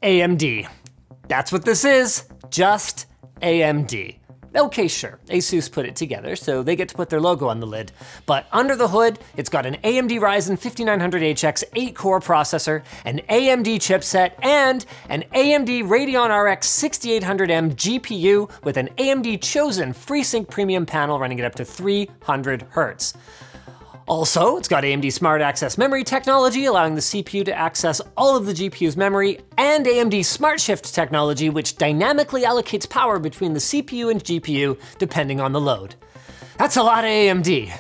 AMD. That's what this is, just AMD. Okay, sure, ASUS put it together, so they get to put their logo on the lid. But under the hood, it's got an AMD Ryzen 5900HX 8-core processor, an AMD chipset, and an AMD Radeon RX 6800M GPU with an AMD Chosen FreeSync Premium panel running at up to 300 Hz. Also, it's got AMD Smart Access Memory technology, allowing the CPU to access all of the GPU's memory, and AMD Smart Shift technology, which dynamically allocates power between the CPU and GPU depending on the load. That's a lot of AMD.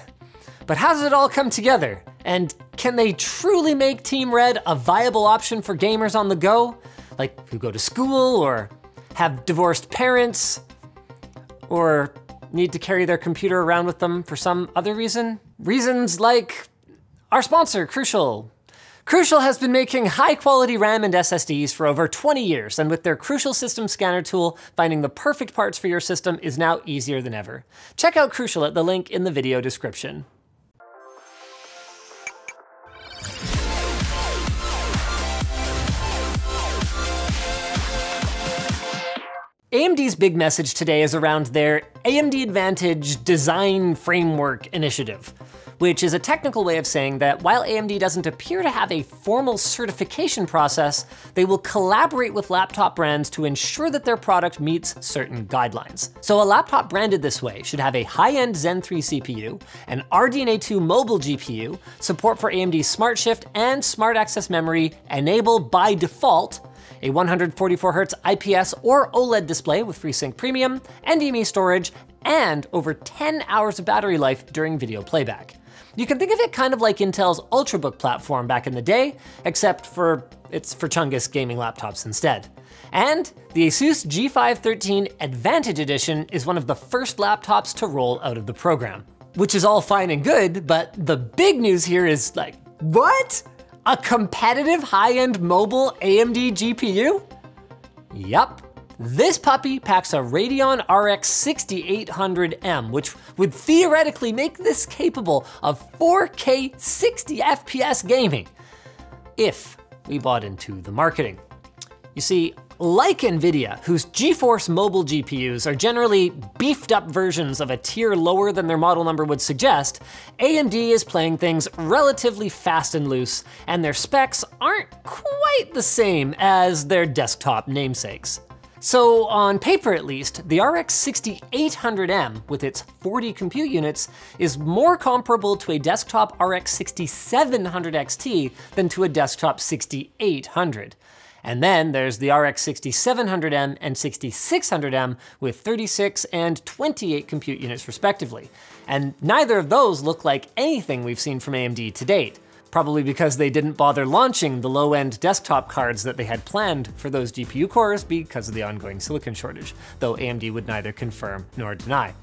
But how does it all come together? And can they truly make Team Red a viable option for gamers on the go? Like who go to school, or have divorced parents, or need to carry their computer around with them for some other reason? Reasons like our sponsor, Crucial. Crucial has been making high quality RAM and SSDs for over 20 years, and with their Crucial System Scanner tool, finding the perfect parts for your system is now easier than ever. Check out Crucial at the link in the video description. AMD's big message today is around their AMD Advantage Design Framework initiative, which is a technical way of saying that while AMD doesn't appear to have a formal certification process, they will collaborate with laptop brands to ensure that their product meets certain guidelines. So a laptop branded this way should have a high-end Zen 3 CPU, an RDNA 2 mobile GPU, support for AMD Smart Shift and Smart Access Memory enabled by default, a 144 Hz IPS or OLED display with FreeSync Premium, NVMe storage, and over 10 hours of battery life during video playback. You can think of it kind of like Intel's Ultrabook platform back in the day, except it's for Chungus gaming laptops instead. And the ASUS G513 Advantage Edition is one of the first laptops to roll out of the program. Which is all fine and good, but the big news here is like, what? A competitive high-end mobile AMD GPU? Yup. This puppy packs a Radeon RX 6800M, which would theoretically make this capable of 4K 60 FPS gaming, if we bought into the marketing. You see, like Nvidia, whose GeForce mobile GPUs are generally beefed up versions of a tier lower than their model number would suggest, AMD is playing things relatively fast and loose, and their specs aren't quite the same as their desktop namesakes. So on paper at least, the RX 6800M with its 40 compute units is more comparable to a desktop RX 6700 XT than to a desktop 6800. And then there's the RX 6700M and 6600M with 36 and 28 compute units respectively. And neither of those look like anything we've seen from AMD to date, probably because they didn't bother launching the low-end desktop cards that they had planned for those GPU cores because of the ongoing silicon shortage, though AMD would neither confirm nor deny.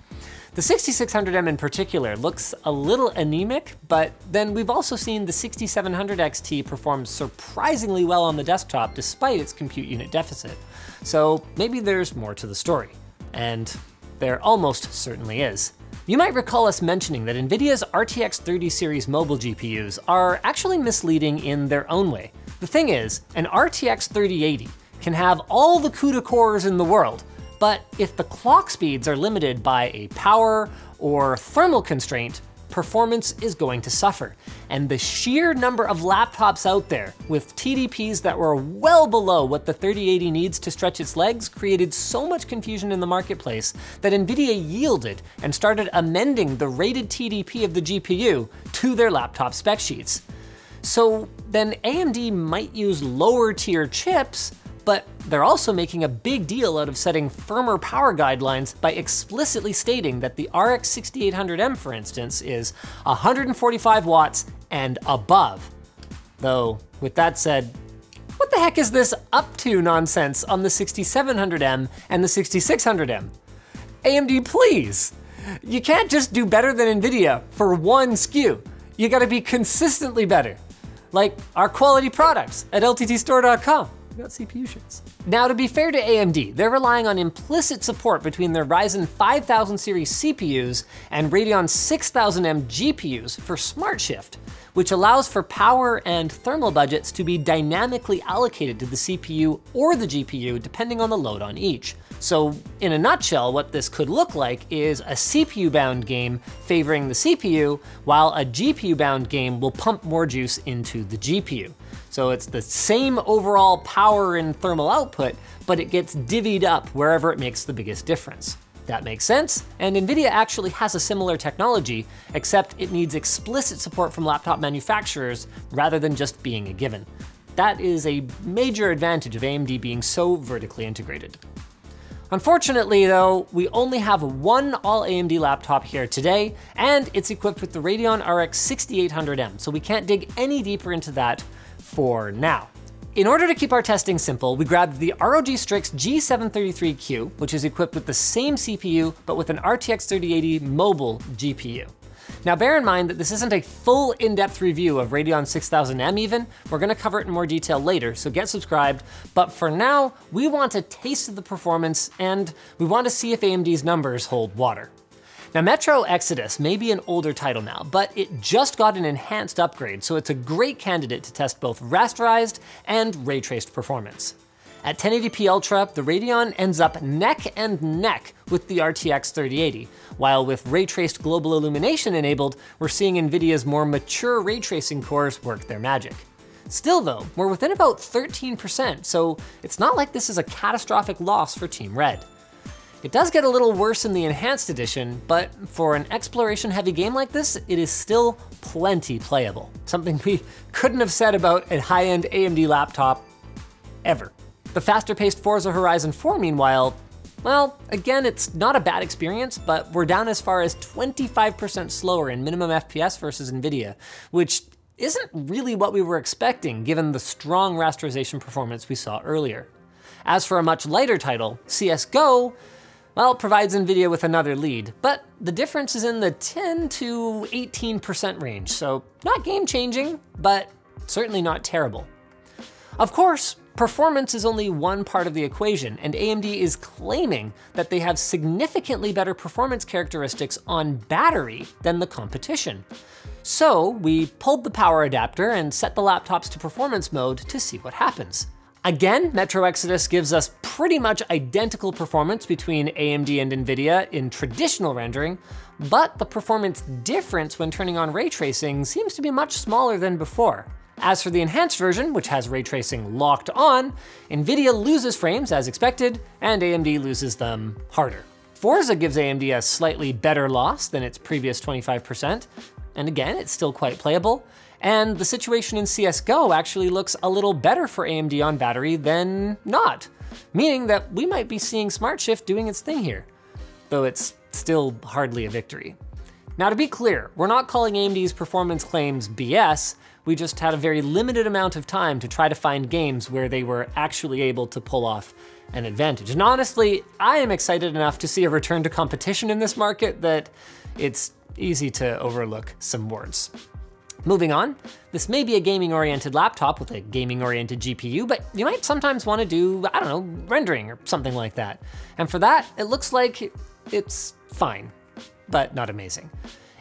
The 6600M in particular looks a little anemic, but then we've also seen the 6700 XT perform surprisingly well on the desktop despite its compute unit deficit. So maybe there's more to the story. And there almost certainly is. You might recall us mentioning that Nvidia's RTX 30 series mobile GPUs are actually misleading in their own way. The thing is, an RTX 3080 can have all the CUDA cores in the world, but if the clock speeds are limited by a power or thermal constraint, performance is going to suffer. And the sheer number of laptops out there with TDPs that were well below what the 3080 needs to stretch its legs created so much confusion in the marketplace that Nvidia yielded and started amending the rated TDP of the GPU to their laptop spec sheets. So then AMD might use lower tier chips, but they're also making a big deal out of setting firmer power guidelines by explicitly stating that the RX 6800M, for instance, is 145 watts and above. Though, with that said, what the heck is this up to nonsense on the 6700M and the 6600M? AMD, please! You can't just do better than Nvidia for one SKU. You gotta be consistently better. Like our quality products at lttstore.com. We got CPU shits. Now, to be fair to AMD, they're relying on implicit support between their Ryzen 5000 series CPUs and Radeon 6000M GPUs for Smart Shift, which allows for power and thermal budgets to be dynamically allocated to the CPU or the GPU depending on the load on each. So in a nutshell, what this could look like is a CPU-bound game favoring the CPU, while a GPU-bound game will pump more juice into the GPU. So it's the same overall power and thermal output, but it gets divvied up wherever it makes the biggest difference. That makes sense, and Nvidia actually has a similar technology, except it needs explicit support from laptop manufacturers rather than just being a given. That is a major advantage of AMD being so vertically integrated. Unfortunately though, we only have one all AMD laptop here today, and it's equipped with the Radeon RX 6800M, so we can't dig any deeper into that for now. In order to keep our testing simple, we grabbed the ROG Strix G733Q, which is equipped with the same CPU, but with an RTX 3080 mobile GPU. Now bear in mind that this isn't a full in-depth review of Radeon 6000M even. We're gonna cover it in more detail later, so get subscribed. But for now, we want a taste of the performance, and we want to see if AMD's numbers hold water. Now Metro Exodus may be an older title now, but it just got an enhanced upgrade, so it's a great candidate to test both rasterized and ray-traced performance. At 1080p Ultra, the Radeon ends up neck and neck with the RTX 3080, while with ray-traced global illumination enabled, we're seeing Nvidia's more mature ray tracing cores work their magic. Still though, we're within about 13%, so it's not like this is a catastrophic loss for Team Red. It does get a little worse in the Enhanced Edition, but for an exploration-heavy game like this, it is still plenty playable. Something we couldn't have said about a high-end AMD laptop ever. The faster-paced Forza Horizon 4, meanwhile, well, again, it's not a bad experience, but we're down as far as 25% slower in minimum FPS versus Nvidia, which isn't really what we were expecting given the strong rasterization performance we saw earlier. As for a much lighter title, CSGO, well, it provides Nvidia with another lead, but the difference is in the 10 to 18% range, so not game-changing, but certainly not terrible. Of course, performance is only one part of the equation, and AMD is claiming that they have significantly better performance characteristics on battery than the competition. So we pulled the power adapter and set the laptops to performance mode to see what happens. Again, Metro Exodus gives us pretty much identical performance between AMD and Nvidia in traditional rendering, but the performance difference when turning on ray tracing seems to be much smaller than before. As for the enhanced version, which has ray tracing locked on, Nvidia loses frames as expected, and AMD loses them harder. Forza gives AMD a slightly better loss than its previous 25%, and again, it's still quite playable. And the situation in CSGO actually looks a little better for AMD on battery than not, meaning that we might be seeing SmartShift doing its thing here, though it's still hardly a victory. Now to be clear, we're not calling AMD's performance claims BS, we just had a very limited amount of time to try to find games where they were actually able to pull off an advantage. And honestly, I am excited enough to see a return to competition in this market that it's easy to overlook some words. Moving on, this may be a gaming-oriented laptop with a gaming-oriented GPU, but you might sometimes want to do, I don't know, rendering or something like that. And for that, it looks like it's fine, but not amazing.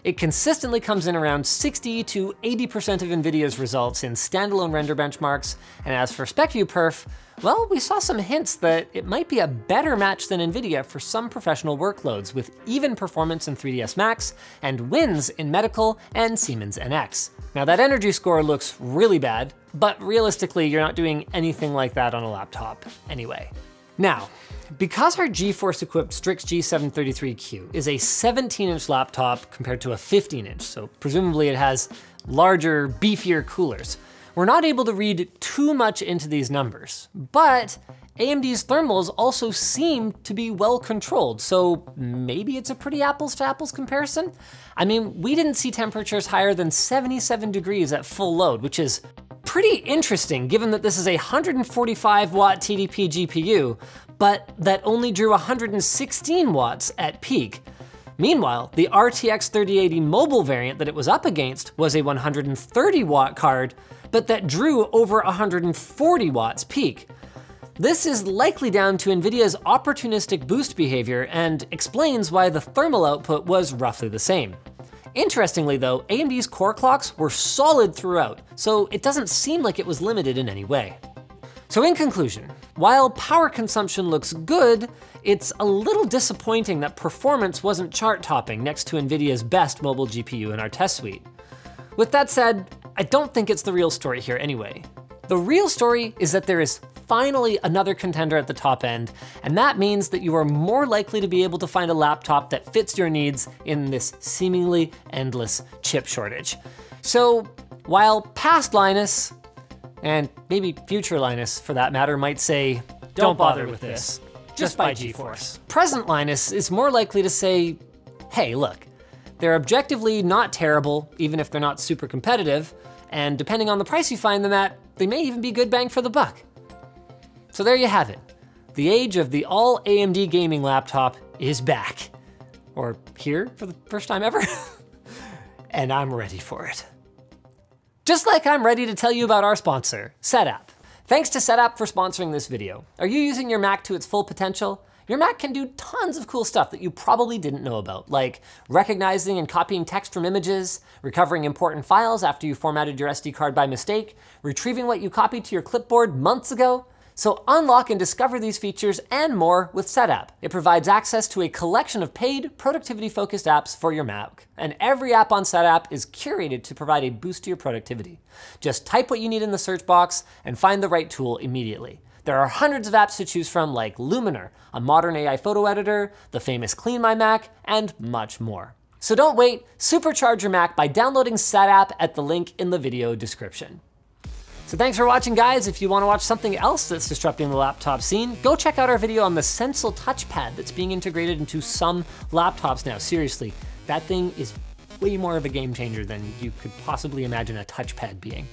It consistently comes in around 60 to 80% of Nvidia's results in standalone render benchmarks, and as for SpecView perf, well, we saw some hints that it might be a better match than Nvidia for some professional workloads with even performance in 3ds Max and wins in medical and Siemens NX. Now that energy score looks really bad, but realistically, you're not doing anything like that on a laptop anyway. Now, because our GeForce-equipped Strix G733Q is a 17-inch laptop compared to a 15-inch, so presumably it has larger, beefier coolers, we're not able to read too much into these numbers, but AMD's thermals also seem to be well controlled, so maybe it's a pretty apples to apples comparison? I mean, we didn't see temperatures higher than 77 degrees at full load, which is pretty interesting given that this is a 145 watt TDP GPU, but that only drew 116 watts at peak. Meanwhile, the RTX 3080 mobile variant that it was up against was a 130 watt card, but that drew over 140 watts peak. This is likely down to Nvidia's opportunistic boost behavior and explains why the thermal output was roughly the same. Interestingly though, AMD's core clocks were solid throughout, so it doesn't seem like it was limited in any way. So in conclusion, while power consumption looks good, it's a little disappointing that performance wasn't chart-topping next to Nvidia's best mobile GPU in our test suite. With that said, I don't think it's the real story here anyway. The real story is that there is finally another contender at the top end, and that means that you are more likely to be able to find a laptop that fits your needs in this seemingly endless chip shortage. So while past Linus, and maybe future Linus for that matter, might say, don't bother with this, just buy GeForce, present Linus is more likely to say, hey, look, they're objectively not terrible, even if they're not super competitive, and depending on the price you find them at, they may even be good bang for the buck. So there you have it. The age of the all AMD gaming laptop is back. Or here for the first time ever. And I'm ready for it. Just like I'm ready to tell you about our sponsor, Setapp. Thanks to Setapp for sponsoring this video. Are you using your Mac to its full potential? Your Mac can do tons of cool stuff that you probably didn't know about, like recognizing and copying text from images, recovering important files after you formatted your SD card by mistake, retrieving what you copied to your clipboard months ago. So unlock and discover these features and more with Setapp. It provides access to a collection of paid, productivity-focused apps for your Mac. And every app on Setapp is curated to provide a boost to your productivity. Just type what you need in the search box and find the right tool immediately. There are hundreds of apps to choose from, like Luminar, a modern AI photo editor, the famous Clean My Mac, and much more. So don't wait, supercharge your Mac by downloading Setapp at the link in the video description. So thanks for watching, guys. If you want to watch something else that's disrupting the laptop scene, go check out our video on the Stencil touchpad that's being integrated into some laptops now. Seriously, that thing is way more of a game changer than you could possibly imagine a touchpad being.